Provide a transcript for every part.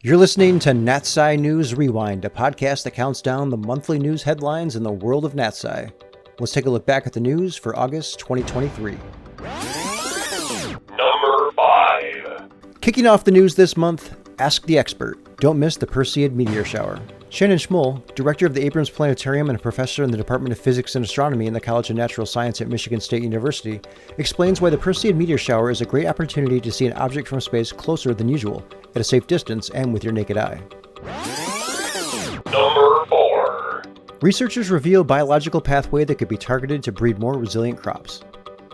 You're listening to NatSci News Rewind, a podcast that counts down the monthly news headlines in the world of NatSci. Let's take a look back at the news for August 2023. Number 5. Kicking off the news this month, Ask the Expert. Don't miss the Perseid meteor shower. Shannon Schmull, director of the Abrams Planetarium and a professor in the Department of Physics and Astronomy in the College of Natural Science at Michigan State University, explains why the Perseid meteor shower is a great opportunity to see an object from space closer than usual, at a safe distance and with your naked eye. Number 4. Researchers reveal biological pathway that could be targeted to breed more resilient crops.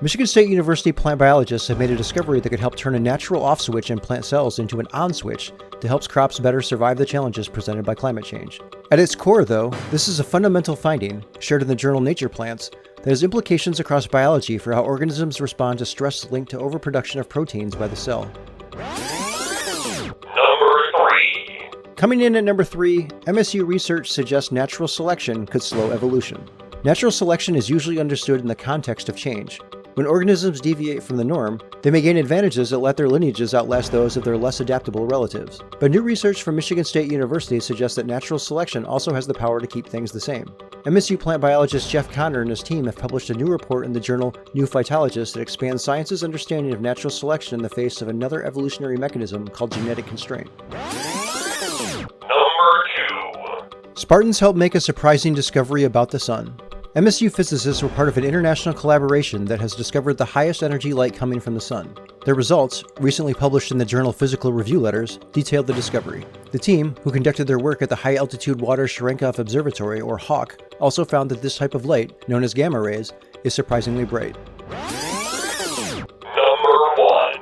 Michigan State University plant biologists have made a discovery that could help turn a natural off switch in plant cells into an on switch that helps crops better survive the challenges presented by climate change. At its core, though, this is a fundamental finding, shared in the journal Nature Plants, that has implications across biology for how organisms respond to stress linked to overproduction of proteins by the cell. Number 3. Coming in at number 3, MSU research suggests natural selection could slow evolution. Natural selection is usually understood in the context of change. When organisms deviate from the norm, they may gain advantages that let their lineages outlast those of their less adaptable relatives. But new research from Michigan State University suggests that natural selection also has the power to keep things the same. MSU plant biologist Jeff Conner and his team have published a new report in the journal New Phytologist that expands science's understanding of natural selection in the face of another evolutionary mechanism called genetic constraint. Number 2. Spartans helped make a surprising discovery about the sun. MSU physicists were part of an international collaboration that has discovered the highest energy light coming from the sun. Their results, recently published in the journal Physical Review Letters, detailed the discovery. The team, who conducted their work at the High Altitude Water Cherenkov Observatory, or HAWC, also found that this type of light, known as gamma rays, is surprisingly bright. Number 1.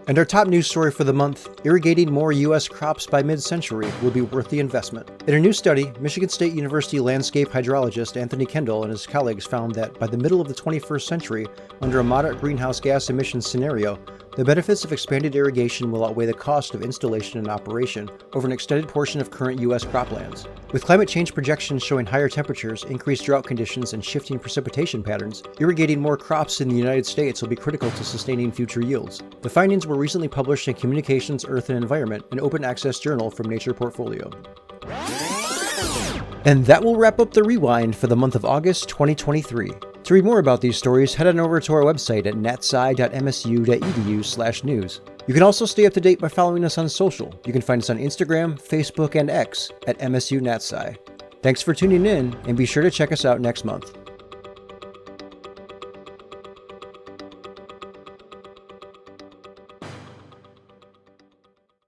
And our top news story for the month, irrigating more U.S. crops by mid-century will be worth the investment. In a new study, Michigan State University landscape hydrologist Anthony Kendall and his colleagues found that by the middle of the 21st century, under a moderate greenhouse gas emissions scenario, the benefits of expanded irrigation will outweigh the cost of installation and operation over an extended portion of current U.S. croplands. With climate change projections showing higher temperatures, increased drought conditions, and shifting precipitation patterns, irrigating more crops in the United States will be critical to sustaining future yields. The findings were recently published in Communications, Earth and Environment, an open access journal from Nature Portfolio. And that will wrap up the Rewind for the month of August 2023. To read more about these stories, head on over to our website at natsci.msu.edu/news. You can also stay up to date by following us on social. You can find us on Instagram, Facebook, and X at MSU NatSci. Thanks for tuning in, and be sure to check us out next month.